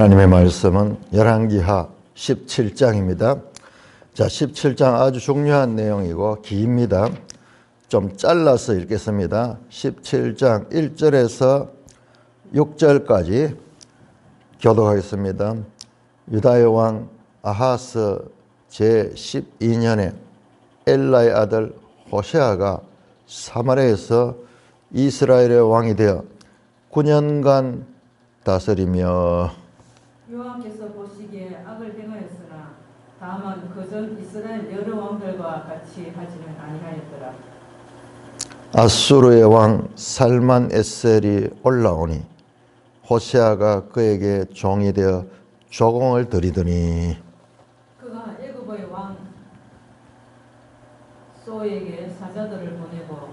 하나님의 말씀은 열왕기하 17장입니다. 자, 17장 아주 중요한 내용이고 깁니다. 좀 잘라서 읽겠습니다. 17장 1절에서 6절까지 교독하겠습니다. 유다의 왕 아하스 제12년에 엘라의 아들 호세아가 사마리아에서 이스라엘의 왕이 되어 9년간 다스리며 여호와께서 보시기에 악을 행하였으나 다만 그전 이스라엘 여러 왕들과 같이 하지는 아니하였더라. 아수르의 왕 살만에셀이 올라오니 호세아가 그에게 종이 되어 조공을 드리더니 그가 애굽의 왕 소에게 사자들을 보내고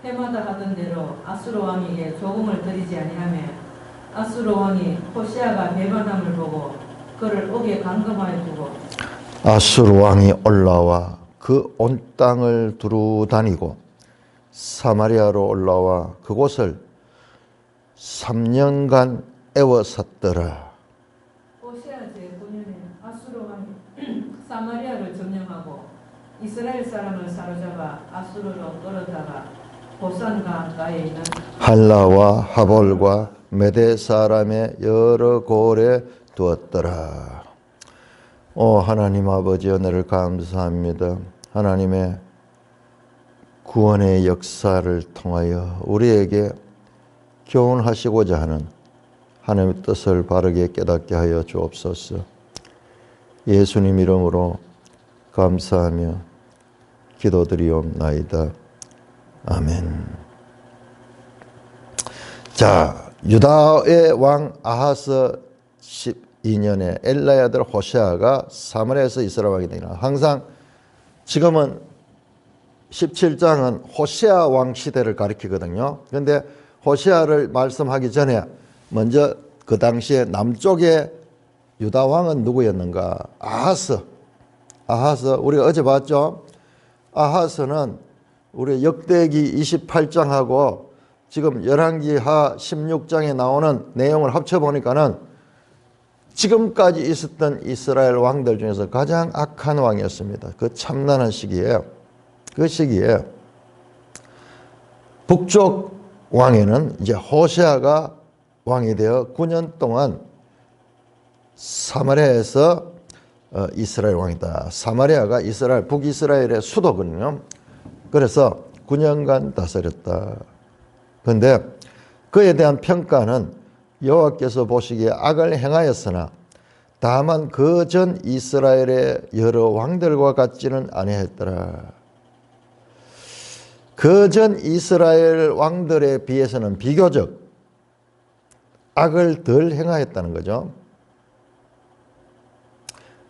해마다 하던 대로 아수르 왕에게 조공을 드리지 아니하며 아수르 왕이 호세아가 배반함을 보고 그를 옥에 감금하여 두고 아수르 왕이 올라와 그 온 땅을 두루 다니고 사마리아로 올라와 그곳을 3년간 애워쌌더라. 호세아 제9년에 아수르 왕이 사마리아를 점령하고 이스라엘 사람을 사로잡아 아수르로 끌어다가 보산 강가에 있는 할라와 하볼과 메대 사람의 여러 고을에 두었더라. 오 하나님 아버지, 은혜를 감사합니다. 하나님의 구원의 역사를 통하여 우리에게 교훈하시고자 하는 하나님의 뜻을 바르게 깨닫게 하여 주옵소서. 예수님 이름으로 감사하며 기도드리옵나이다. 아멘. 자, 유다의 왕 아하스 12년에 엘라의 아들 호세아가 사마리아에서 이스라엘 왕이 되니라. 항상 지금은 17장은 호세아 왕 시대를 가리키거든요. 그런데 호세아를 말씀하기 전에 먼저 그 당시에 남쪽의 유다 왕은 누구였는가? 아하스. 우리가 어제 봤죠? 아하스는 우리 역대기 28장하고 지금 열왕기하 16장에 나오는 내용을 합쳐보니까는 지금까지 있었던 이스라엘 왕들 중에서 가장 악한 왕이었습니다. 그 참난한 시기에, 그 시기에 북쪽 왕에는 이제 호세아가 왕이 되어 9년 동안 사마리아에서 이스라엘 왕이다. 사마리아가 이스라엘, 북이스라엘의 수도거든요. 그래서 9년간 다스렸다. 그런데 그에 대한 평가는 여호와께서 보시기에 악을 행하였으나 다만 그 전 이스라엘의 여러 왕들과 같지는 아니했더라. 그 전 이스라엘 왕들에 비해서는 비교적 악을 덜 행하였다는 거죠.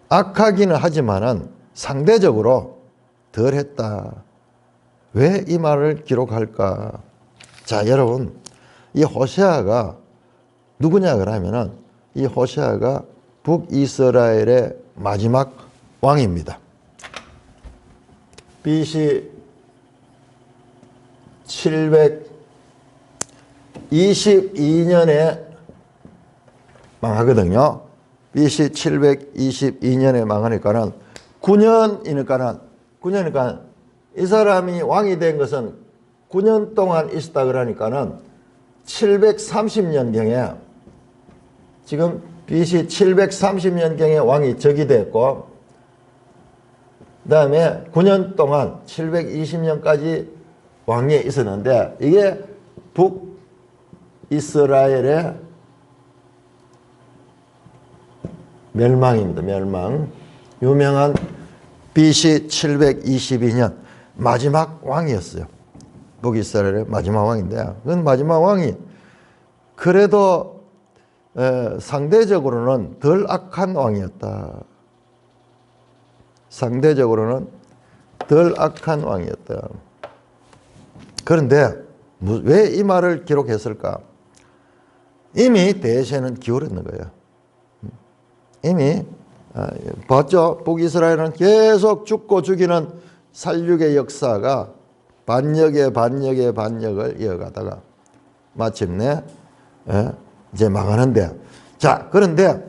악하기는 하지만은 상대적으로 덜 했다. 왜 이 말을 기록할까? 자, 여러분, 이 호세아가 누구냐 그러면은 이 호세아가 북이스라엘의 마지막 왕입니다. BC 722년에 망하거든요. BC 722년에 망하니까는 9년이니까 이 사람이 왕이 된 것은 9년 동안 있었다 그러니까는 730년경에 지금 BC 730년경에 왕이 즉위됐고 그 다음에 9년 동안 720년까지 왕위에 있었는데 이게 북이스라엘의 멸망입니다. 멸망. 유명한 BC 722년 마지막 왕이었어요. 북이스라엘의 마지막 왕인데 그 마지막 왕이 그래도 상대적으로는 덜 악한 왕이었다. 상대적으로는 덜 악한 왕이었다. 그런데 왜 이 말을 기록했을까? 이미 대세는 기울었는 거예요. 이미 봤죠? 북이스라엘은 계속 죽고 죽이는 살육의 역사가 반역의 반역을 이어가다가 마침내 이제 망하는데, 자, 그런데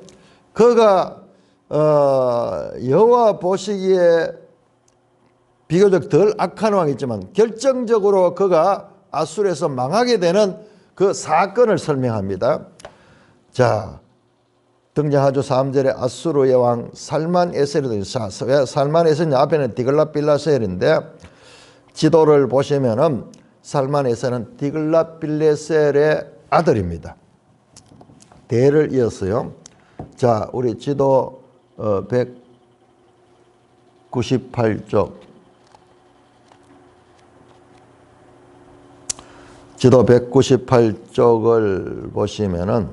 그가 여호와 보시기에 비교적 덜 악한 왕이지만 결정적으로 그가 아수르에서 망하게 되는 그 사건을 설명합니다. 자, 등장하죠. 3절에 아수르의 왕 살만에셀이 살만에셀 앞에는 디글랏빌라셀인데 지도를 보시면은 살만에셀은 디글랏빌레셀의 아들입니다. 대를 이었어요. 자, 우리 지도 198쪽 지도 198쪽을 보시면은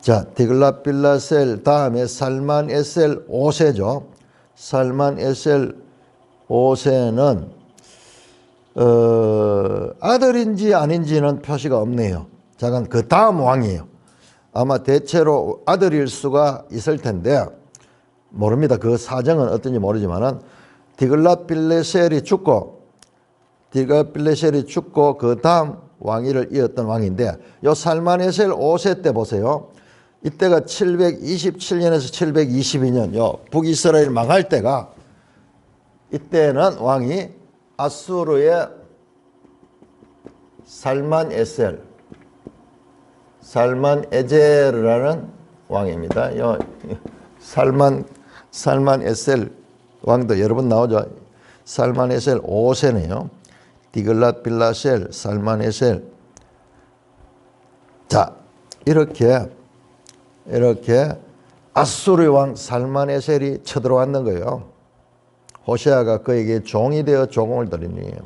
자, 디글랏빌라셀 다음에 살만에셀 5세죠. 살만에셀 5세는 아들인지 아닌지는 표시가 없네요. 잠깐 그 다음 왕이에요. 아마 대체로 아들일 수가 있을 텐데 모릅니다. 그 사정은 어떤지 모르지만은 디글랏빌레셀이 죽고 그 다음 왕위를 이었던 왕인데 요 살만에셀 5세 때 보세요. 이때가 727년에서 722년 요 북이스라엘 망할 때가 이때는 왕이 아수르의 살만에셀이라는 왕입니다. 요 살만에셀 왕도 여러 번 나오죠. 살만에셀 5세네요. 디글랏빌라셀, 살만에셀. 자, 이렇게 아수르 왕 살만에셀이 쳐들어왔는 거예요. 호세아가 그에게 종이 되어 조공을 드린 일이에요.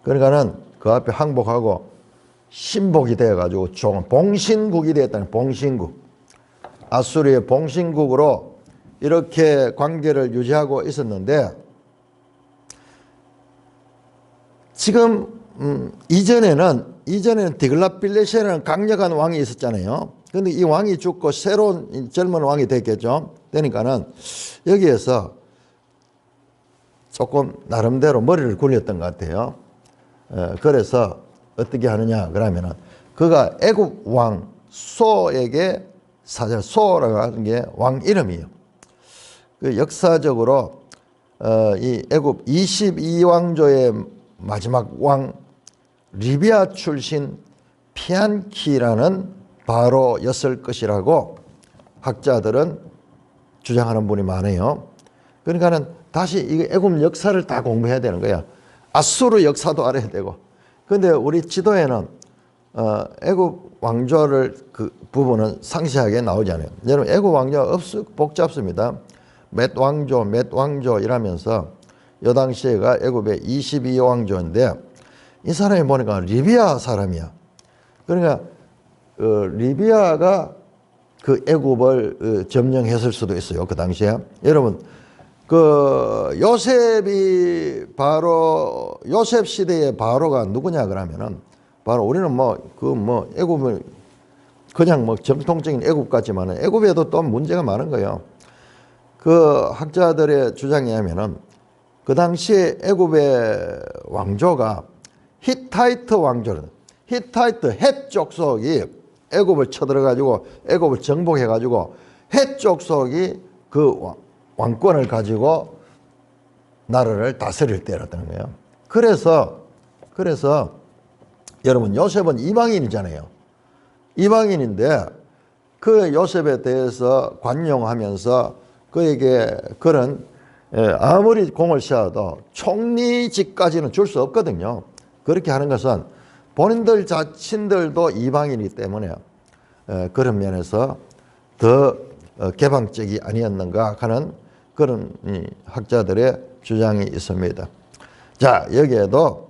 그러니까는 그 앞에 항복하고 신복이 되어가지고 봉신국이 되었다는 봉신국. 아수르의 봉신국으로 이렇게 관계를 유지하고 있었는데 지금 이전에는 디글랏빌레셀이라는 강력한 왕이 있었잖아요. 그런데 이 왕이 죽고 새로운 젊은 왕이 됐겠죠. 그러니까는 여기에서 조금 나름대로 머리를 굴렸던 것 같아요. 그래서 어떻게 하느냐 그러면은 그가 애굽 왕 소에게 사실 소라고 하는 게 왕 이름이에요. 그 역사적으로 이 애굽 22왕조의 마지막 왕 리비아 출신 피안키라는 바로였을 것이라고 학자들은 주장하는 분이 많아요. 그러니까는 다시 이 애굽 역사를 다 공부해야 되는 거야. 아수르 역사도 알아야 되고. 근데 우리 지도에는 애굽 왕조를 그 부분은 상세하게 나오잖아요. 여러분 애굽 왕조 복잡습니다. 몇 왕조 이라면서 요 당시에가 애굽의 22왕조인데 이 사람이 보니까 리비아 사람이야. 그러니까 리비아가 그 애굽을 점령했을 수도 있어요. 그 당시에. 여러분 그 요셉 시대의 바로가 누구냐 그러면은 바로 우리는 애굽을 그냥 정통적인 애굽 같지만은 애굽에도 또 문제가 많은 거예요. 그 학자들의 주장에 하면은 그 당시에 애굽의 왕조가 히타이트 왕조는 히타이트 헷 족속이 애굽을 쳐들어가지고 애굽을 정복해가지고 헷 족속이 그 왕권을 가지고 나라를 다스릴 때였던 거예요. 그래서 여러분 요셉은 이방인이잖아요. 이방인인데 그 요셉에 대해서 관용하면서 그에게 그런 아무리 공을 세워도 총리직까지는 줄 수 없거든요. 그렇게 하는 것은 본인들 자신들도 이방인이기 때문에 그런 면에서 더 개방적이 아니었는가 하는 그런 학자들의 주장이 있습니다. 자, 여기에도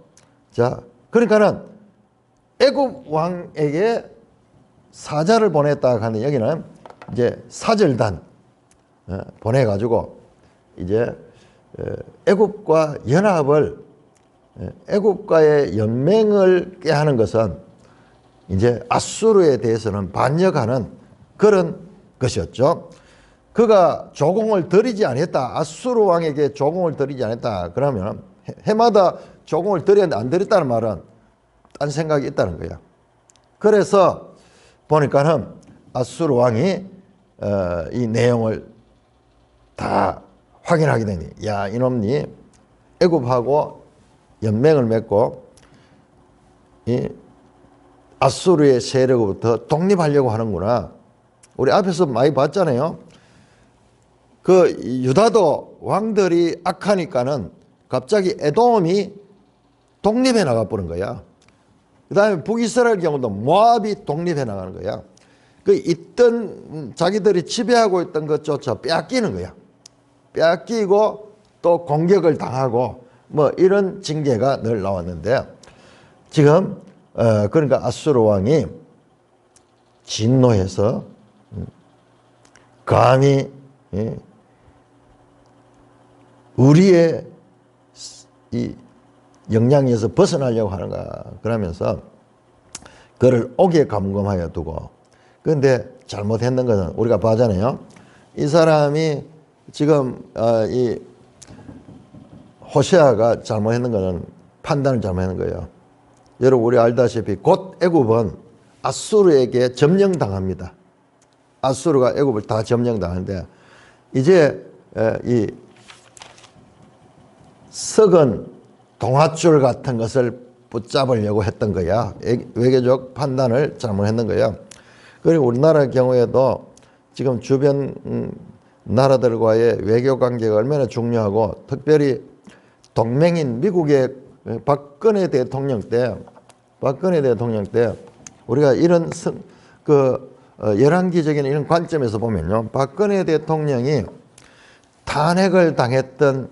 그러니까는 애굽 왕에게 사자를 보냈다 하는 여기는 이제 사절단 보내가지고 이제 애굽과 연합을 애굽과의 연맹을 깨하는 것은 이제 아수르에 대해서는 반역하는 그런 것이었죠. 그가 조공을 드리지 않았다. 아수르 왕에게 조공을 드리지 않았다. 그러면 해마다 조공을 드렸는데 안 드렸다는 말은 딴 생각이 있다는 거야. 그래서 보니까는 아수르 왕이 이 내용을 다 확인하게 되니, 야, 이놈이 애굽하고 연맹을 맺고 이 아수르의 세력으로부터 독립하려고 하는구나. 우리 앞에서 많이 봤잖아요. 그 유다도 왕들이 악하니까는 갑자기 에돔이 독립해 나가버린 거야. 그 다음에 북이스라엘 경우도 모압이 독립해 나가는 거야. 그 있던 자기들이 지배하고 있던 것조차 빼앗기는 거야. 빼앗기고 또 공격을 당하고 뭐 이런 징계가 늘 나왔는데, 지금 그러니까 아수르 왕이 진노해서 감히 우리의 이 영향에서 벗어나려고 하는가 그러면서 그를 옥에 감금하여 두고, 그런데 잘못했는 것은 우리가 봐잖아요. 이 사람이 지금 이 호세아가 잘못했는 것은 판단을 잘못했는 거예요. 여러분 우리 알다시피 곧 애굽은 아수르에게 점령당합니다. 아수르가 애굽을 다 점령당하는데, 이제 이 썩은 동아줄 같은 것을 붙잡으려고 했던 거야. 외교적 판단을 잘못했는 거야. 그리고 우리나라 경우에도 지금 주변 나라들과의 외교 관계가 얼마나 중요하고, 특별히 동맹인 미국의 박근혜 대통령 때 우리가 이런 열한기적인 이런 관점에서 보면요, 박근혜 대통령이 탄핵을 당했던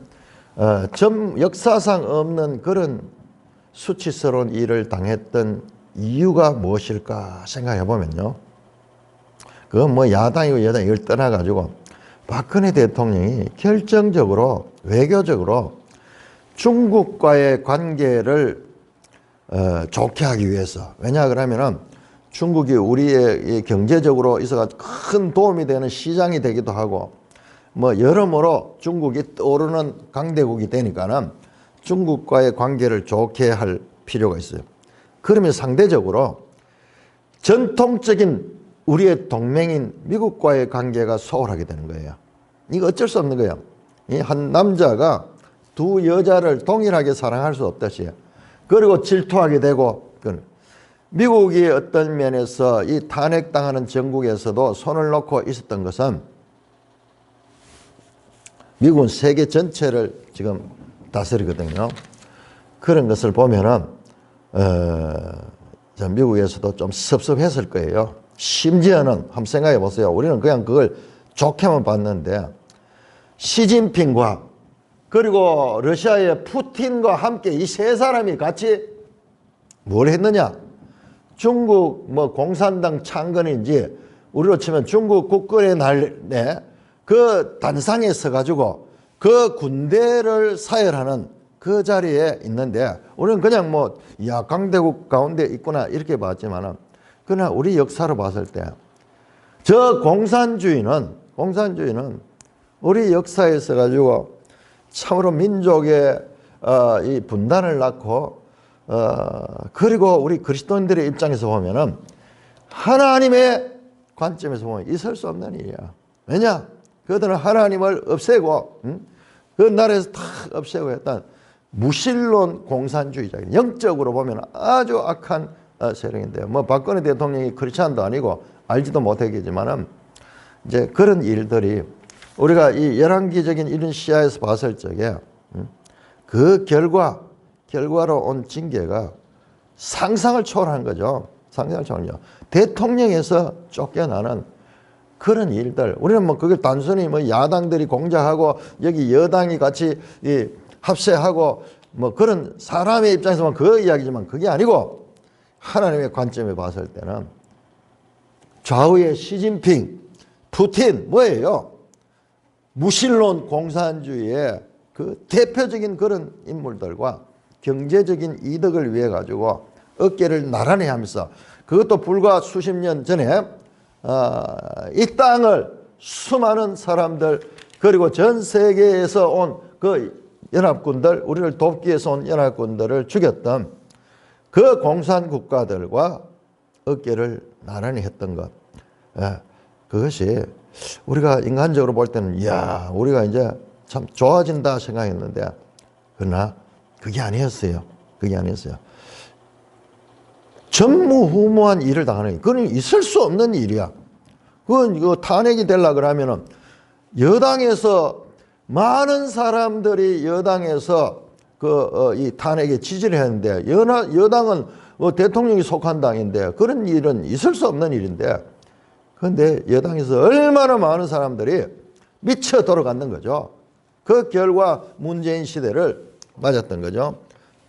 역사상 없는 그런 수치스러운 일을 당했던 이유가 무엇일까 생각해 보면요, 그건 뭐 야당이고 여당 이걸 떠나가지고 박근혜 대통령이 결정적으로 외교적으로 중국과의 관계를 좋게 하기 위해서, 왜냐 그러면은 중국이 우리의 경제적으로 있어서 큰 도움이 되는 시장이 되기도 하고, 뭐 여러모로 중국이 떠오르는 강대국이 되니까는 중국과의 관계를 좋게 할 필요가 있어요. 그러면 상대적으로 전통적인 우리의 동맹인 미국과의 관계가 소홀하게 되는 거예요. 이거 어쩔 수 없는 거예요. 이 한 남자가 두 여자를 동일하게 사랑할 수 없듯이, 그리고 질투하게 되고, 미국이 어떤 면에서 이 탄핵당하는 정국에서도 손을 놓고 있었던 것은, 미국은 세계 전체를 지금 다스리거든요. 그런 것을 보면은 미국에서도 좀 섭섭했을 거예요. 심지어는 한번 생각해 보세요. 우리는 그냥 그걸 좋게만 봤는데, 시진핑과 그리고 러시아의 푸틴과 함께 이 세 사람이 같이 뭘 했느냐? 중국 뭐 공산당 창건인지, 우리로 치면 중국 국군의 날에 그 단상에 서가지고 그 군대를 사열하는 그 자리에 있는데, 우리는 그냥 뭐, 야, 강대국 가운데 있구나 이렇게 봤지만은, 그러나 우리 역사로 봤을 때 저 공산주의는 우리 역사에 서가지고 참으로 민족의 이 분단을 낳고, 그리고 우리 그리스도인들의 입장에서 보면은 하나님의 관점에서 보면 있을 수 없는 일이야. 왜냐? 그들은 하나님을 없애고, 그 나라에서 다 없애고 했던 무신론 공산주의자, 영적으로 보면 아주 악한 세력인데요. 뭐 박근혜 대통령이 크리스찬도 아니고 알지도 못하겠지만은, 이제 그런 일들이 우리가 이 열한기적인 이런 시야에서 봤을 적에 그 결과로 온 징계가 상상을 초월한 거죠. 상상을 초월해요. 대통령에서 쫓겨나는 그런 일들, 우리는 뭐 그걸 단순히 뭐 야당들이 공작하고 여기 여당이 같이 합세하고 뭐 그런 사람의 입장에서만 그 이야기지만, 그게 아니고 하나님의 관점에 봤을 때는 좌우의 시진핑, 푸틴 뭐예요? 무신론 공산주의의 그 대표적인 그런 인물들과 경제적인 이득을 위해 가지고 어깨를 나란히 하면서, 그것도 불과 수십 년 전에 이 땅을 수많은 사람들, 그리고 전 세계에서 온 그 연합군들, 우리를 돕기 위해서 온 연합군들을 죽였던 그 공산 국가들과 어깨를 나란히 했던 것, 그것이 우리가 인간적으로 볼 때는 이야 우리가 이제 참 좋아진다 생각했는데 그러나 그게 아니었어요. 그게 아니었어요. 전무후무한 일을 당하는 게 그건 있을 수 없는 일이야. 그건 이거 탄핵이 되려 그러면은 여당에서 많은 사람들이 여당에서 이 탄핵에 지지를 했는데 여당은 대통령이 속한 당인데 그런 일은 있을 수 없는 일인데 그런데 여당에서 얼마나 많은 사람들이 미쳐 돌아갔는 거죠. 그 결과 문재인 시대를 맞았던 거죠.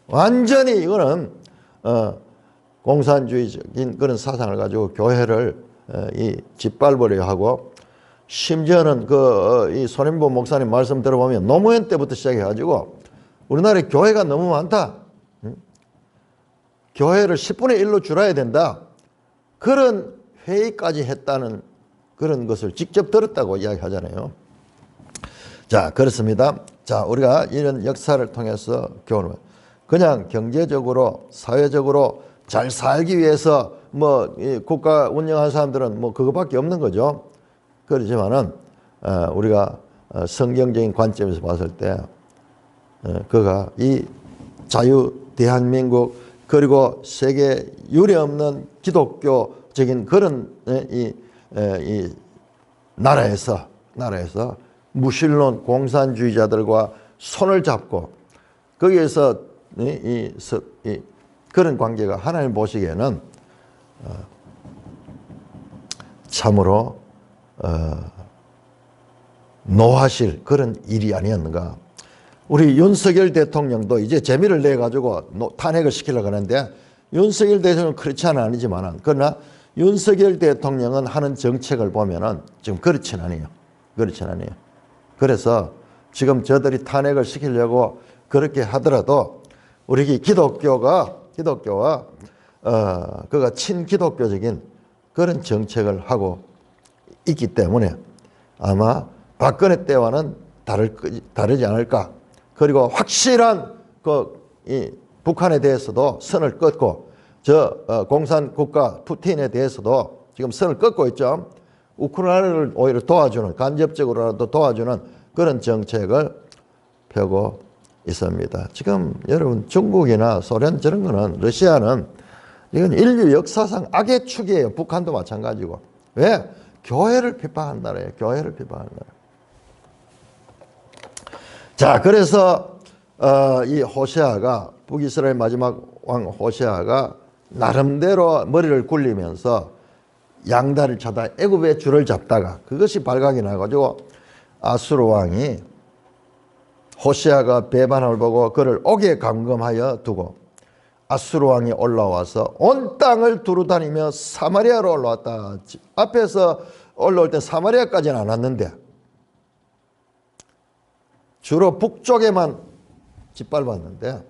완전히 이거는 공산주의적인 그런 사상을 가지고 교회를 짓밟으려 하고 심지어는 이 손인보 목사님 말씀 들어보면 노무현 때부터 시작해가지고 우리나라에 교회가 너무 많다. 교회를 10분의 1로 줄여야 된다. 그런 회의까지 했다는 그런 것을 직접 들었다고 이야기하잖아요. 자, 그렇습니다. 자, 우리가 이런 역사를 통해서 교훈을 그냥 경제적으로 사회적으로 잘 살기 위해서 이 국가 운영하는 사람들은 그거밖에 없는 거죠. 그렇지만은 우리가 성경적인 관점에서 봤을 때 그가 이 자유 대한민국 그리고 세계 유례없는 기독교적인 그런 이 나라에서 무신론 공산주의자들과 손을 잡고 거기에서 그런 관계가 하나님 보시기에는 참으로 노하실 그런 일이 아니었는가. 우리 윤석열 대통령도 이제 재미를 내가지고 탄핵을 시키려고 하는데 윤석열 대통령은 그렇지는 아니지만 그러나 윤석열 대통령은 하는 정책을 보면은 지금 그렇진 않아요. 그렇진 않아요. 그래서 지금 저들이 탄핵을 시키려고 그렇게 하더라도 우리 기독교가 그가 친기독교적인 그런 정책을 하고 있기 때문에 아마 박근혜 때와는 다르지 않을까. 그리고 확실한 이 북한에 대해서도 선을 긋고 공산국가 푸틴에 대해서도 지금 선을 긋고 있죠. 우크라이나를 오히려 도와주는 간접적으로라도 도와주는 그런 정책을 펴고 있습니다. 지금 여러분 중국이나 소련 저런 거는 러시아는 이건 인류 역사상 악의 축이에요. 북한도 마찬가지고. 왜? 교회를 비판한 나라예요. 교회를 비판한 나라. 자, 그래서 이 호세아가 북이스라엘 마지막 왕 호세아가 나름대로 머리를 굴리면서 양다리를 쳐다 애굽의 줄을 잡다가 그것이 발각이 나가지고 아수르 왕이 호세아가 배반함을 보고 그를 옥에 감금하여 두고 아수르 왕이 올라와서 온 땅을 두루다니며 사마리아로 올라왔다. 앞에서 올라올 때 사마리아까지는 안 왔는데 주로 북쪽에만 짓밟았는데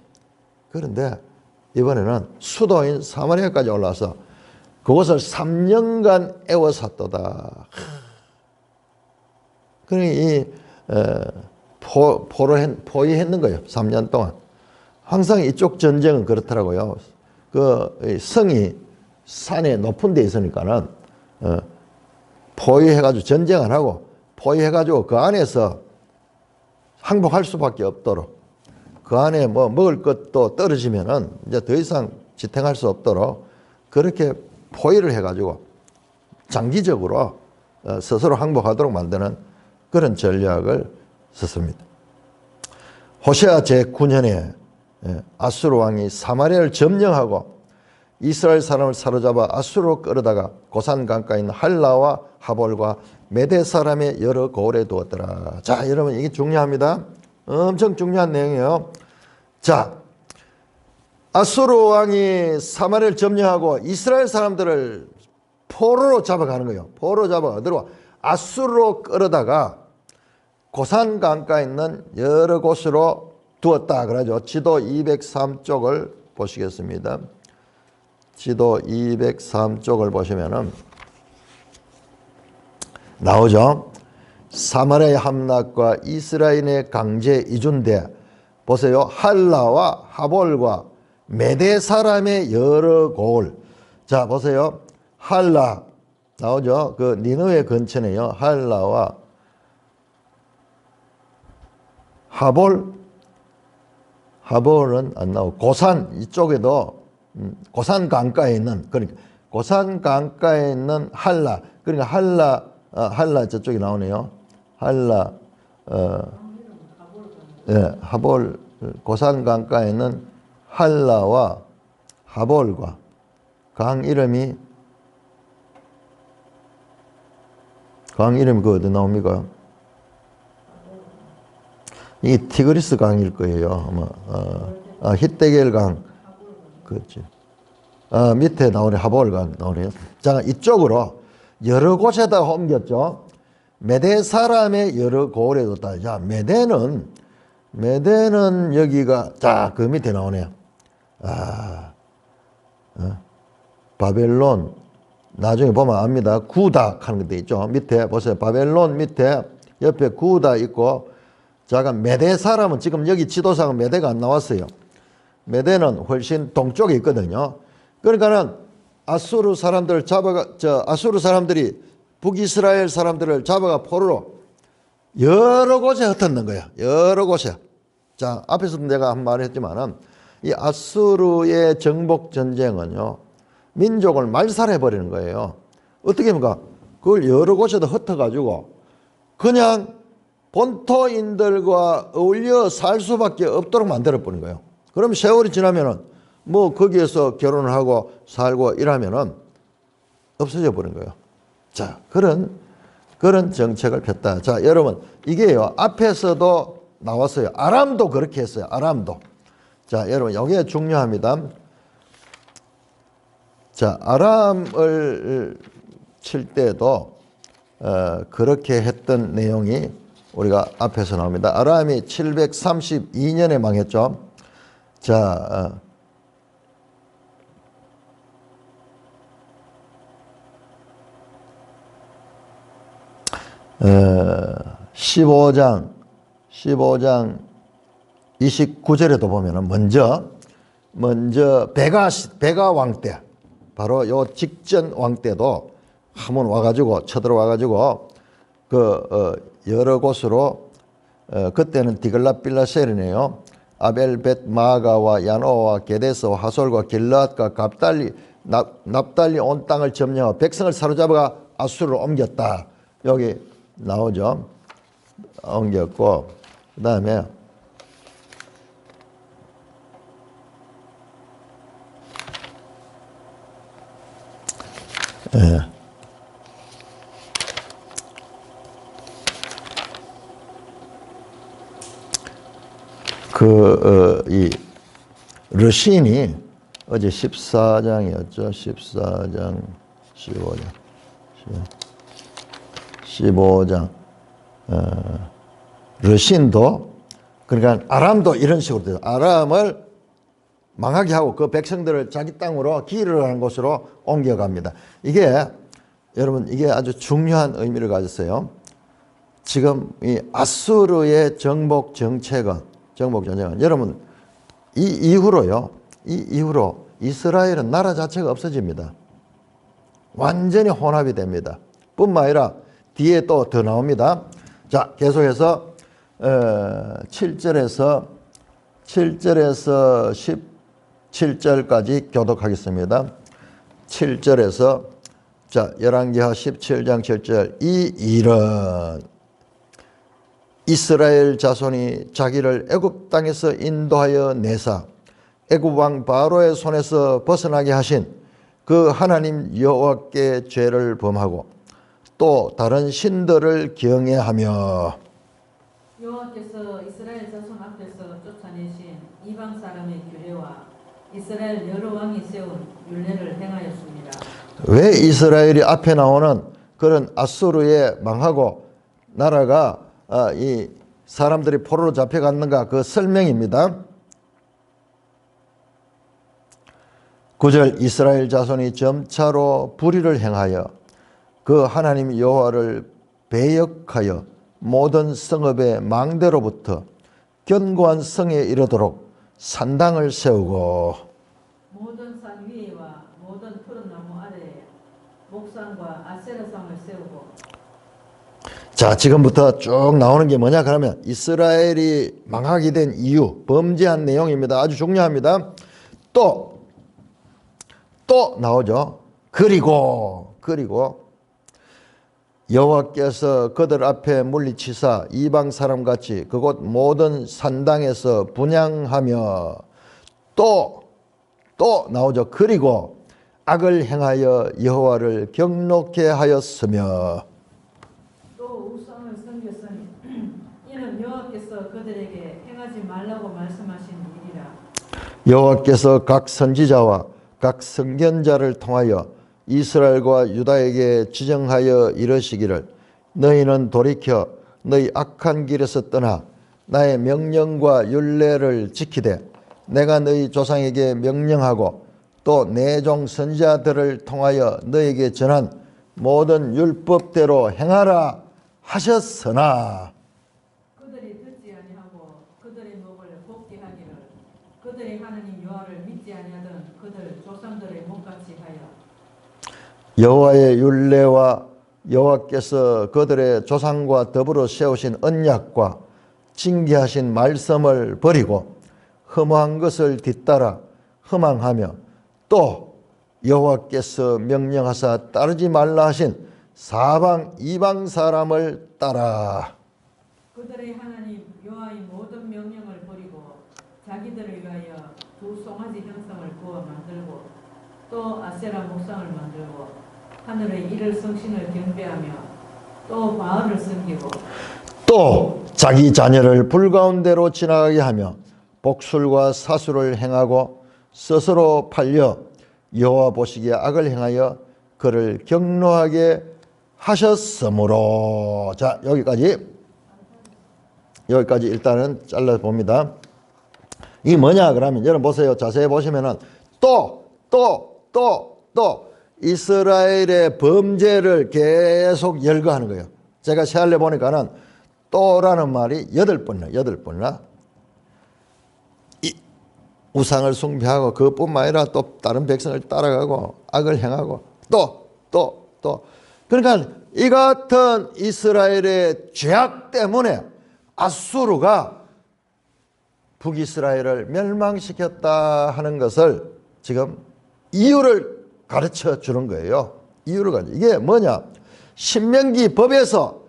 그런데 이번에는 수도인 사마리아까지 올라와서 그곳을 3년간 애워쌌도다. 그러니 포위했는 거예요. 3년 동안. 항상 이쪽 전쟁은 그렇더라고요. 그 성이 산에 높은 데 있으니까는 포위해가지고 전쟁 안 하고 포위해가지고 그 안에서 항복할 수밖에 없도록 그 안에 먹을 것도 떨어지면은 이제 더 이상 지탱할 수 없도록 그렇게 포위를 해가지고 장기적으로 스스로 항복하도록 만드는 그런 전략을 썼습니다. 호세아 제9년에 아수르 왕이 사마리아를 점령하고 이스라엘 사람을 사로잡아 아수르로 끌어다가 고산 강가에 있는 할라와 하볼과 메대 사람의 여러 고을에 두었더라. 자, 여러분 이게 중요합니다. 엄청 중요한 내용이에요. 자, 아수르 왕이 사마리아를 점령하고 이스라엘 사람들을 포로로 잡아가는 거예요. 포로로 잡아가도록 아수르로 끌어다가 고산 강가에 있는 여러 곳으로 두었다. 그러죠. 지도 203쪽을 보시겠습니다. 지도 203쪽을 보시면은 나오죠. 사마리아의 함락과 이스라엘의 강제 이주인데 보세요. 할라와 하볼과 메대 사람의 여러 고을. 자, 보세요. 할라 나오죠. 그 니느웨 근처네요. 할라와 하볼은 안 나오고 고산 이쪽에도 고산 강가에 있는 그러니까 고산 강가에 있는 할라 그러니까 할라 저쪽에 나오네요. 할라 예, 하볼 고산 강가에 있는 할라와 하볼과 강 이름이 그 어디 나옵니까? 이게 티그리스 강일 거예요. 아마 히데겔 강 그렇지. 밑에 나오네 하볼 강 나오네요. 자 이쪽으로 여러 곳에다 옮겼죠. 메대 사람의 여러 고을에 뒀다. 자 메대는 여기가 자 그 밑에 나오네요. 바벨론 나중에 보면 압니다. 구닥 하는 게 있죠. 밑에 보세요. 바벨론 밑에 옆에 구닥 있고 잠깐 메대 사람은 지금 여기 지도상은 메대가 안 나왔어요. 메대는 훨씬 동쪽에 있거든요. 그러니까는 아수르 사람들이 북이스라엘 사람들을 잡아가 포로로 여러 곳에 흩었는 거예요. 여러 곳에. 자, 앞에서도 내가 한 말 했지만은 이 아수르의 정복 전쟁은요. 민족을 말살해 버리는 거예요. 어떻게 합니까? 그걸 여러 곳에다 흩어 가지고 그냥 본토인들과 어울려 살 수밖에 없도록 만들어 버린 거예요. 그럼 세월이 지나면은 뭐 거기에서 결혼을 하고 살고 이러면은 없어져 버린 거예요. 자, 그런 정책을 폈다. 자, 여러분, 이게요, 앞에서도 나왔어요. 아람도 그렇게 했어요. 아람도. 자, 여러분, 이게 중요합니다. 자, 아람을 칠 때도 그렇게 했던 내용이 우리가 앞에서 나옵니다. 아람이 732년에 망했죠. 자, 15장 29절에도 보면은 먼저 베가 왕 때, 바로 요 직전 왕 때도 한번 와가지고 쳐들어와가지고 여러 곳으로 그때는 디글랏빌라셀이네요. 아벨벳 마가와 야노와 게데스와 하솔과 길앗과 납달리 온 땅을 점령하고 백성을 사로잡아가 아수르로 옮겼다. 여기 나오죠. 옮겼고 그 다음에 이 르신이 어제 14장이었죠. 14장, 15장. 르신도 그러니까 아람도 이런 식으로 돼요. 아람을 망하게 하고 그 백성들을 자기 땅으로 기르러 가는 곳으로 옮겨갑니다. 이게 여러분 이게 아주 중요한 의미를 가졌어요. 지금 이 아수르의 정복 전쟁은 여러분 이 이후로 이스라엘은 나라 자체가 없어집니다. 완전히 혼합이 됩니다. 뿐만 아니라 뒤에 또 더 나옵니다. 자, 계속해서 7절에서 17절까지 교독하겠습니다. 7절에서 자, 열왕기하 17장 7절 이 일은 이스라엘 자손이 자기를 애굽 땅에서 인도하여 내사 애굽 왕 바로의 손에서 벗어나게 하신 그 하나님 여호와께 죄를 범하고 또 다른 신들을 경외하며 여호와께서 이스라엘 자손 앞에서 쫓아내신 이방 사람의 규례와 이스라엘 여러 왕이 세운 율례를 행하였습니다. 왜 이스라엘이 앞에 나오는 그런 아수르에 망하고 나라가 이 사람들이 포로로 잡혀갔는가 그 설명입니다. 9절 이스라엘 자손이 점차로 불의를 행하여 그 하나님 여호와를 배역하여 모든 성읍의 망대로부터 견고한 성에 이르도록 산당을 세우고 모든 산 위에와 모든 푸른 나무 아래에 우상과 아세라상을 세우고. 자, 지금부터 쭉 나오는 게 뭐냐 그러면 이스라엘이 망하게 된 이유, 범죄한 내용입니다. 아주 중요합니다. 또 나오죠. 그리고 여호와께서 그들 앞에 물리치사 이방 사람같이 그곳 모든 산당에서 분향하며 또 나오죠. 그리고 악을 행하여 여호와를 경노케 하였으며 또 우상을 섬겼으니 이는 여호와께서 그들에게 행하지 말라고 말씀하신 일이라. 여호와께서 각 선지자와 각 선견자를 통하여 이스라엘과 유다에게 지정하여 이르시기를 너희는 돌이켜 너희 악한 길에서 떠나 나의 명령과 율례를 지키되 내가 너희 조상에게 명령하고 또 내 종 선지자들을 통하여 너에게 전한 모든 율법대로 행하라 하셨으나 그들이 듣지 아니하고 그들의 목을 곱게 하기를 그들의 하나님 여호와를 믿지 아니하던 그들 조상들의 목같이 하여 여호와의 율례와 여호와께서 그들의 조상과 더불어 세우신 언약과 징계하신 말씀을 버리고 흠한 것을 뒤따라 허망하며 또 여호와께서 명령하사 따르지 말라 하신 사방 이방 사람을 따라 그들의 하나님 여호와의 모든 명령을 버리고 자기들을 위하여 두 송아지 형상을 구워 만들고 또 아세라 목상을 만들고 하늘의 이를 성신을 경배하며 또 바알을 섬기고 또 자기 자녀를 불 가운데로 지나가게 하며 복술과 사술을 행하고 스스로 팔려 여호와 보시기에 악을 행하여 그를 경노하게 하셨으므로 자 여기까지 일단은 잘라 봅니다. 이게 뭐냐 그러면 여러분 보세요. 자세히 보시면은 또 이스라엘의 범죄를 계속 열거하는 거예요. 제가 세알려 보니까는 또라는 말이 8번이나 우상을 숭배하고 그것뿐만 아니라 또 다른 백성을 따라가고 악을 행하고 또 그러니까 이 같은 이스라엘의 죄악 때문에 아수르가 북이스라엘을 멸망시켰다 하는 것을 지금 이유를 가르쳐 주는 거예요. 이게 뭐냐? 신명기 법에서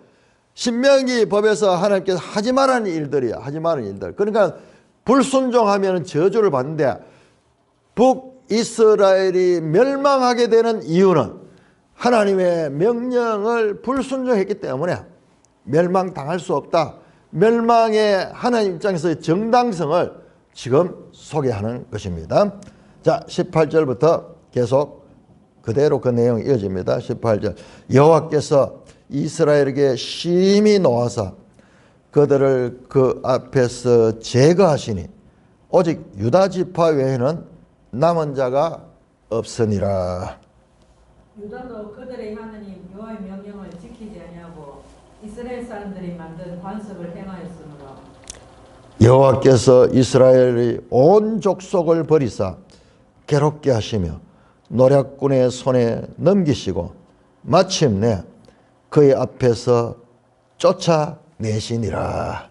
하나님께서 하지 말라는 일들이야. 그러니까 불순종하면 저주를 받는데 북이스라엘이 멸망하게 되는 이유는 하나님의 명령을 불순종했기 때문에 멸망당할 수 없다. 멸망의 하나님 입장에서의 정당성을 지금 소개하는 것입니다. 자, 18절부터 계속 그대로 그 내용이 이어집니다. 18절 여호와께서 이스라엘에게 심히 노하사 그들을 그 앞에서 제거하시니 오직 유다 지파 외에는 남은 자가 없으니라. 유다도 그들의 하나님 여호와의 명령을 지키지 아니하고 이스라엘 사람들이 만든 관습을 행하였으므로 여호와께서 이스라엘의 온 족속을 버리사 괴롭게 하시며 노략군의 손에 넘기시고 마침내 그의 앞에서 쫓아내시니라.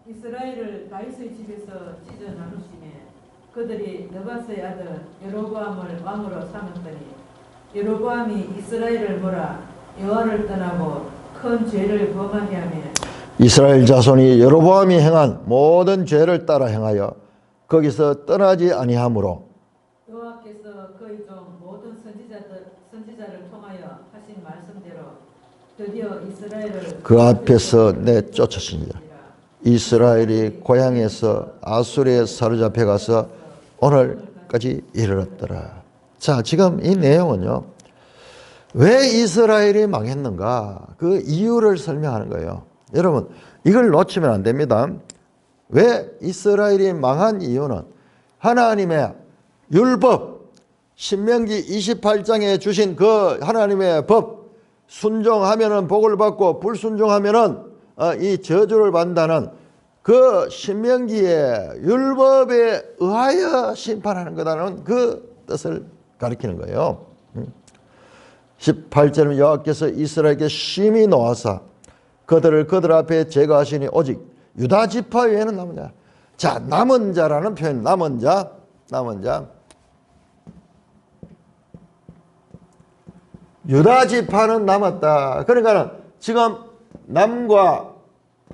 이스라엘을 다윗의 집에서 찢어 나누시매 그들이 느바스의 아들 여로보암을 왕으로 삼았더니 여로보암이 이스라엘을 몰아 여호와를 떠나고 큰 죄를 범하게 하며 이스라엘 자손이 여로보암이 행한 모든 죄를 따라 행하여 거기서 떠나지 아니하므로 여호와께서 그의 종 모든 선지자를 통하여 하신 말씀대로 드디어 이스라엘을 그 앞에서 내쫓으시니라. 이스라엘이 고향에서 아수르에 사로잡혀 가서 오늘까지 이르렀더라. 자, 지금 이 내용은요. 왜 이스라엘이 망했는가? 그 이유를 설명하는 거예요. 여러분, 이걸 놓치면 안 됩니다. 왜 이스라엘이 망한 이유는 하나님의 율법, 신명기 28장에 주신 그 하나님의 법, 순종하면은 복을 받고 불순종하면은 이 저주를 받는다는 그 신명기의 율법에 의하여 심판하는 거다는 그 뜻을 가리키는 거예요. 18절은 여호와께서 이스라엘에게 심히 노하사 그들 앞에 제거하시니 오직 유다 지파 외에는 남은 자. 자, 남은 자라는 표현, 남은 자. 유다 지파는 남았다. 그러니까는 지금 남과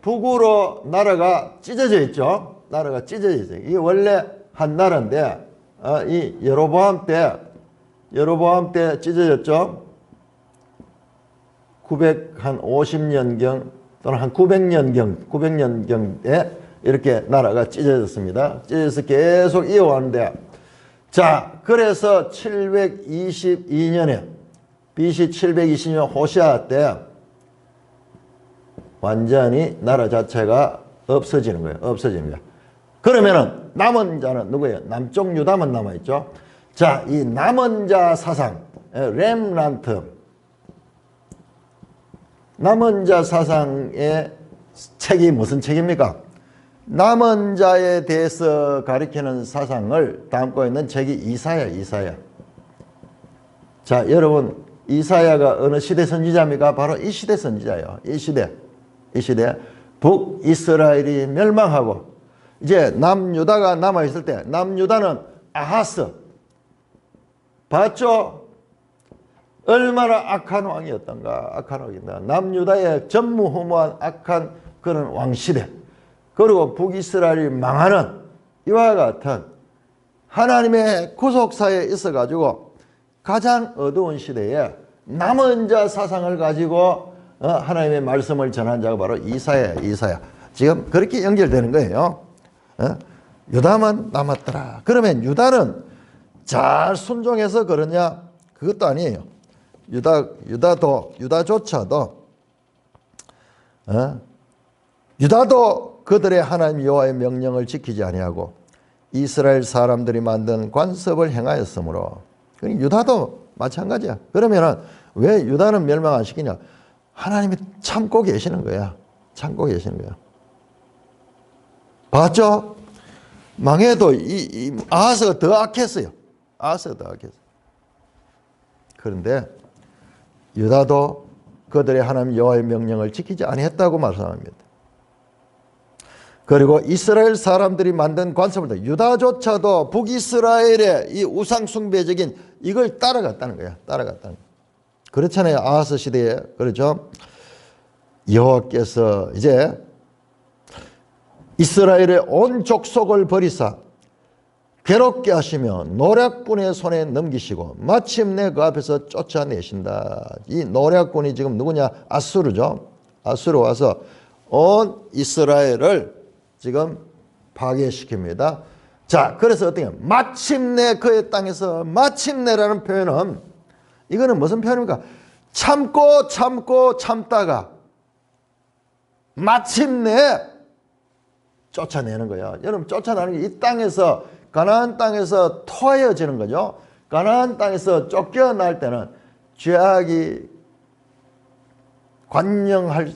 북으로 나라가 찢어져 있죠. 나라가 찢어져 있어요. 이게 원래 한 나라인데 이 여로보암 때 찢어졌죠. 950년경 또는 한 900년경에 이렇게 나라가 찢어졌습니다. 찢어져서 계속 이어왔는데, 자, 그래서 722년에 BC 720년 호시아 때 완전히 나라 자체가 없어지는 거예요. 없어지는 거예요. 그러면은 남은 자는 누구예요? 남쪽 유다만 남아있죠. 자, 이 남은 자 사상, 렘란트, 남은 자 사상의 책이 무슨 책입니까? 남은 자에 대해서 가리키는 사상을 담고 있는 책이 이사야. 자, 여러분, 이사야가 어느 시대 선지자입니까? 바로 이 시대 선지자예요. 이 시대. 북이스라엘이 멸망하고 이제 남유다가 남아있을 때, 남유다는 아하스, 봤죠? 얼마나 악한 왕이었던가. 악한 왕이다. 남유다의 전무후무한 악한 그런 왕시대. 그리고 북이스라엘이 망하는 이와 같은 하나님의 구속사에 있어가지고 가장 어두운 시대에 남은 자 사상을 가지고 하나님의 말씀을 전한 자가 바로 이사야. 지금 그렇게 연결되는 거예요. 유다만 남았더라. 그러면 유다는 잘 순종해서 그러냐? 그것도 아니에요. 유다도 그들의 하나님 여호와의 명령을 지키지 아니하고 이스라엘 사람들이 만든 관습을 행하였으므로, 유다도 마찬가지야. 그러면은 왜 유다는 멸망 안 시키냐? 하나님이 참고 계시는 거야. 봤죠? 망해도 이 아하스가 더 악했어요. 그런데 유다도 그들의 하나님 여호와의 명령을 지키지 아니했다고 말씀합니다. 그리고 이스라엘 사람들이 만든 관습을 유다조차도 북이스라엘의 이 우상숭배적인 이걸 따라갔다는 거야. 그렇잖아요. 아하스 시대에. 그렇죠? 여호와께서 이제 이스라엘의 온 족속을 버리사 괴롭게 하시며 노략군의 손에 넘기시고 마침내 그 앞에서 쫓아내신다. 이 노략군이 지금 누구냐? 아수르죠. 아수르 와서 온 이스라엘을 지금 파괴시킵니다. 자, 그래서 어떻게 마침내 그의 땅에서, 마침내라는 표현은 이거는 무슨 표현입니까? 참다가 마침내 쫓아내는 거예요. 여러분, 쫓아내는 게 이 땅에서, 가나안 땅에서 토하여지는 거죠. 가나안 땅에서 쫓겨날 때는 죄악이 관영할,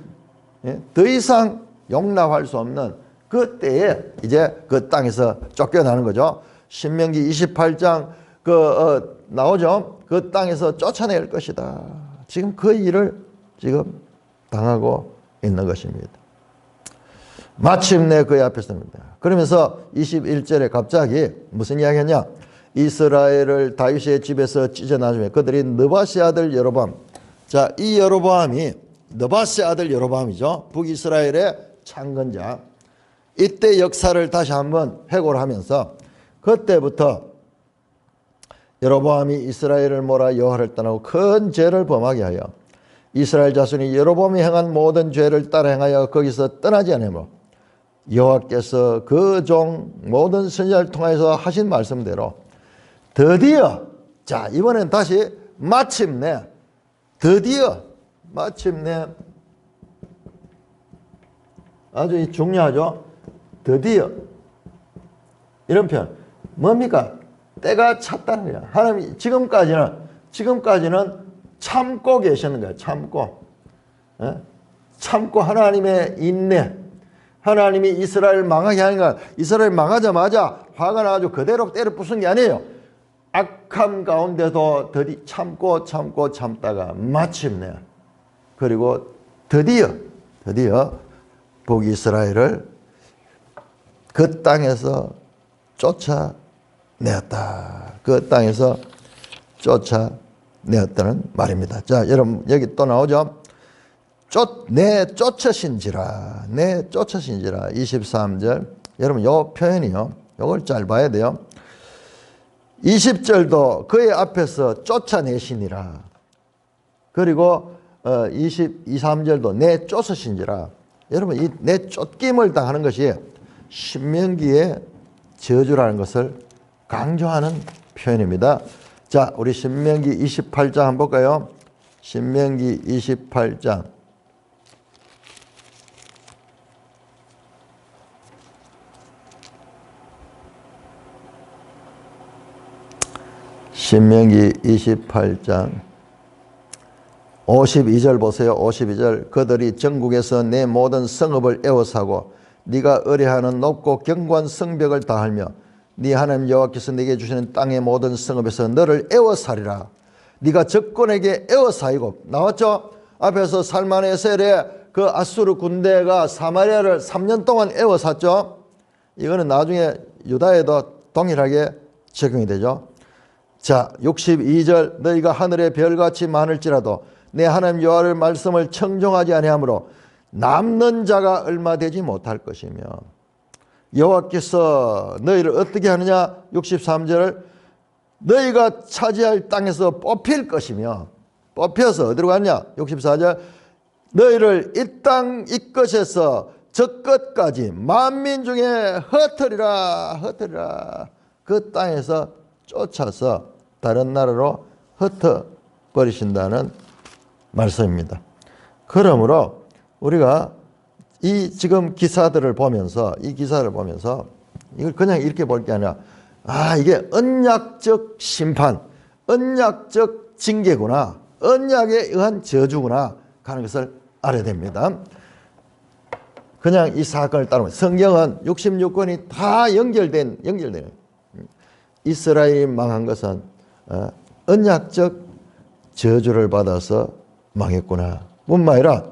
더 이상 용납할 수 없는 그때에 이제 그 땅에서 쫓겨나는 거죠. 신명기 28장 나오죠. 그 땅에서 쫓아낼 것이다. 지금 그 일을 지금 당하고 있는 것입니다. 마침내 그의 앞에 섭니다. 그러면서 21절에 갑자기 무슨 이야기냐? 이스라엘을 다윗의 집에서 찢어나주며 그들이 느바시 아들 여로보암. 자, 이 여로보암이 느바시 아들 여로보암이죠. 북이스라엘의 창건자. 이때 역사를 다시 한번 회고를 하면서 그때부터 여로보암이 이스라엘을 몰아 여호와를 떠나고 큰 죄를 범하게 하여 이스라엘 자손이 여로보암이 행한 모든 죄를 따라 행하여 거기서 떠나지 않으므로 여호와께서 그 종 모든 선지자를 통해서 하신 말씀대로 드디어, 자, 이번엔 다시 마침내 아주 중요하죠. 드디어 이런 표현 뭡니까? 때가 찼다는 거야. 하나님이 지금까지는 참고 계시는 거야. 참고 하나님의 인내, 하나님이 이스라엘 망하게 하는 거야. 이스라엘 망하자마자 화가 나가지고 그대로 때려 부순 게 아니에요. 악함 가운데도 참다가 마침내 그리고 드디어 북이스라엘을 그 땅에서 쫓아내었다. 그 땅에서 쫓아내었다는 말입니다. 자, 여러분 여기 또 나오죠. 내 쫓으신지라 23절. 여러분 요 표현이요. 요걸 잘 봐야 돼요. 20절도 그의 앞에서 쫓아내시니라. 그리고 23절도 내 쫓으신지라. 여러분 이 내 쫓김을 당하는 것이 신명기의 저주라는 것을 강조하는 표현입니다. 자, 우리 신명기 28장 한번 볼까요? 신명기 28장. 신명기 28장 52절 보세요. 52절. 그들이 전국에서 내 모든 성읍을 에워싸고 네가 의뢰하는 높고 견고한 성벽을 다하며 네 하나님 여호와께서 네게 주시는 땅의 모든 성읍에서 너를 에워싸리라. 네가 적군에게 에워싸이고. 나왔죠? 앞에서 살만에셀의 그 아수르 군대가 사마리아를 3년 동안 에워쌌죠. 이거는 나중에 유다에도 동일하게 적용이 되죠. 자, 62절. 너희가 하늘의 별같이 많을지라도 내 하나님 여호와의 말씀을 청종하지 아니하므로 남는 자가 얼마 되지 못할 것이며. 여호와께서 너희를 어떻게 하느냐? 63절. 너희가 차지할 땅에서 뽑힐 것이며. 뽑혀서 어디로 갔냐? 64절. 너희를 이 땅 이 끝에서 저 끝까지 만민 중에 흩으리라. 그 땅에서 쫓아서 다른 나라로 흩어버리신다는 말씀입니다. 그러므로 우리가 이 지금 기사들을 보면서 이걸 그냥 이렇게 볼 게 아니라 이게 언약적 심판, 언약적 징계구나, 언약에 의한 저주구나 하는 것을 알아야 됩니다. 그냥 이 사건을 따르면 성경은 66권이 다 연결되는 이스라엘이 망한 것은 언약적 저주를 받아서 망했구나. 뿐만 아니라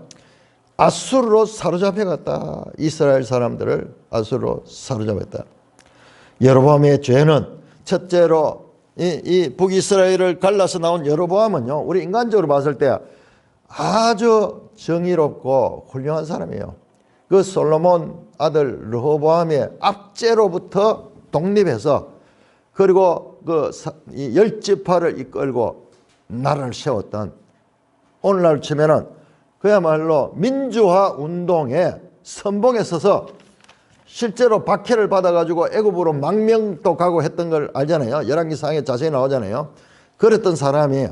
아수르로 사로잡혀갔다. 이스라엘 사람들을 아수르로 사로잡았다. 여로보암의 죄는 첫째로 이 북이스라엘을 갈라서 나온 여로보암은요, 우리 인간적으로 봤을 때 아주 정의롭고 훌륭한 사람이에요. 그 솔로몬 아들 르호보암의 압제로부터 독립해서 그리고 그 열 지파를 이끌고 나라를 세웠던, 오늘날 치면은 그야말로 민주화 운동의 선봉에 서서 실제로 박해를 받아가지고 애굽으로 망명도 가고 했던 걸 알잖아요. 열왕기상에 자세히 나오잖아요. 그랬던 사람이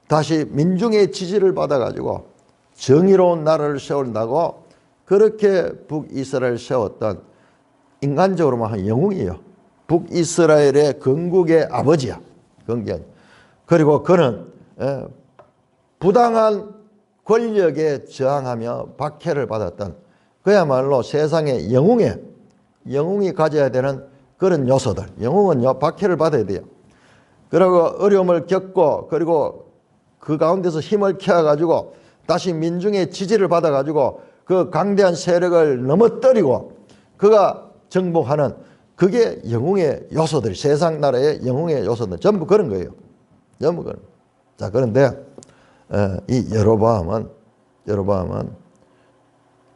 다시 민중의 지지를 받아가지고 정의로운 나라를 세운다고 그렇게 북이스라엘을 세웠던, 인간적으로만 한 영웅이에요. 북이스라엘의 건국의 아버지야. 그리고 그는 부당한 권력에 저항하며 박해를 받았던 그야말로 세상의 영웅이 가져야 되는 그런 요소들. 영웅은요, 박해를 받아야 돼요. 그리고 어려움을 겪고, 그리고 그 가운데서 힘을 키워가지고 다시 민중의 지지를 받아가지고 그 강대한 세력을 넘어뜨리고 그가 정복하는, 그게 영웅의 요소들이, 세상 나라의 영웅의 요소들 전부 그런 거예요. 전부 그런. 자, 그런데 이 여로보암은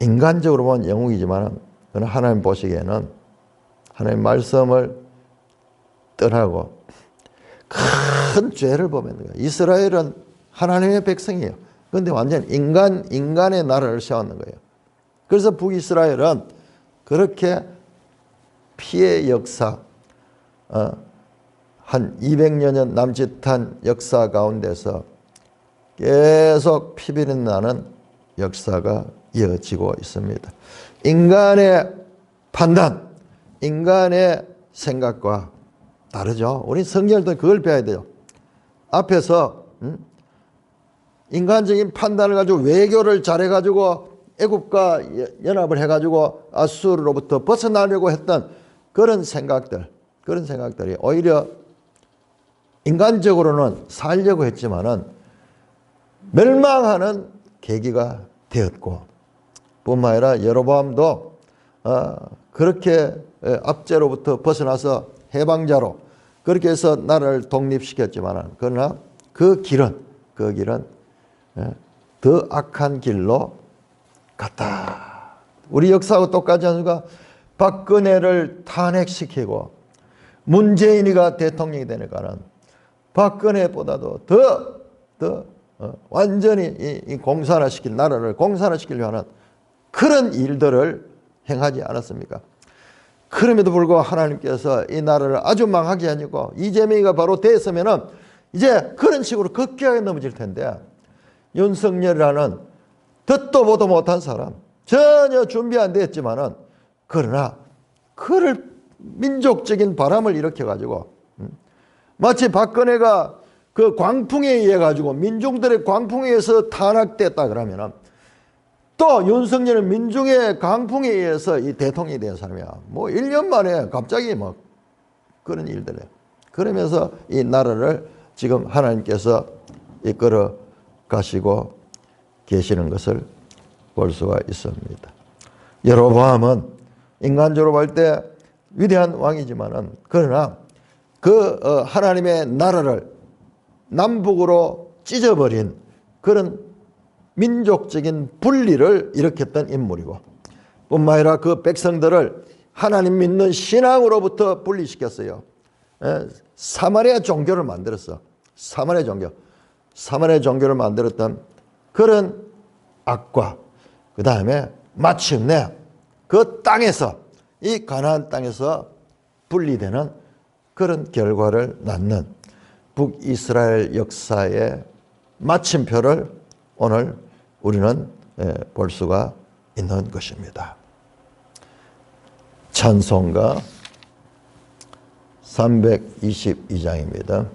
인간적으로 보면 영웅이지만 하나님 보시기에는 하나님 말씀을 떠나고 큰 죄를 범했는 거예요. 이스라엘은 하나님의 백성이에요. 그런데 완전 인간의 나라를 세웠는 거예요. 그래서 북이스라엘은 그렇게 피해 역사, 한 200여 년 남짓한 역사 가운데서 계속 피비린내 나는 역사가 이어지고 있습니다. 인간의 판단, 인간의 생각과 다르죠. 우리 성경도 그걸 배워야 돼요. 앞에서 인간적인 판단을 가지고 외교를 잘해가지고 애굽과 연합을 해가지고 아수르로부터 벗어나려고 했던 그런 생각들이 오히려 인간적으로는 살려고 했지만은 멸망하는 계기가 되었고, 뿐만 아니라 여로보암도 그렇게 압제로부터 벗어나서 해방자로 그렇게 해서 나라를 독립시켰지만은, 그러나 그 길은 더 악한 길로 갔다. 우리 역사하고 똑같지 않습니까? 박근혜를 탄핵시키고 문재인이가 대통령이 되니까는 박근혜보다도 더 완전히 이 공산화시킬, 나라를 공산화시키려 하는 그런 일들을 행하지 않았습니까? 그럼에도 불구하고 하나님께서 이 나라를 아주 망하게 하니까 이재명이가 바로 됐으면은 이제 그런 식으로 급격하게 넘어질 텐데, 윤석열이라는 듣도 보도 못한 사람, 전혀 준비 안 됐지만은, 그러나 그를 민족적인 바람을 일으켜가지고, 마치 박근혜가 그 광풍에 의해 가지고 민중들의 광풍에 의해서 탄압됐다 그러면은, 또 윤석열은 민중의 강풍에 의해서 이 대통령이 된 사람이야. 뭐 1년 만에 갑자기 뭐 그런 일들을 해. 그러면서 이 나라를 지금 하나님께서 이끌어 가시고 계시는 것을 볼 수가 있습니다. 여로보암은 인간적으로 볼 때 위대한 왕이지만은, 그러나 그 하나님의 나라를 남북으로 찢어버린 그런 민족적인 분리를 일으켰던 인물이고, 뿐만 아니라 그 백성들을 하나님 믿는 신앙으로부터 분리시켰어요. 사마리아 종교를 만들었어. 사마리아 종교를 만들었던 그런 악과, 그 다음에 마침내 그 땅에서, 이 가나안 땅에서 분리되는 그런 결과를 낳는 북이스라엘 역사의 마침표를 오늘 우리는 볼 수가 있는 것입니다. 찬송가 322장입니다.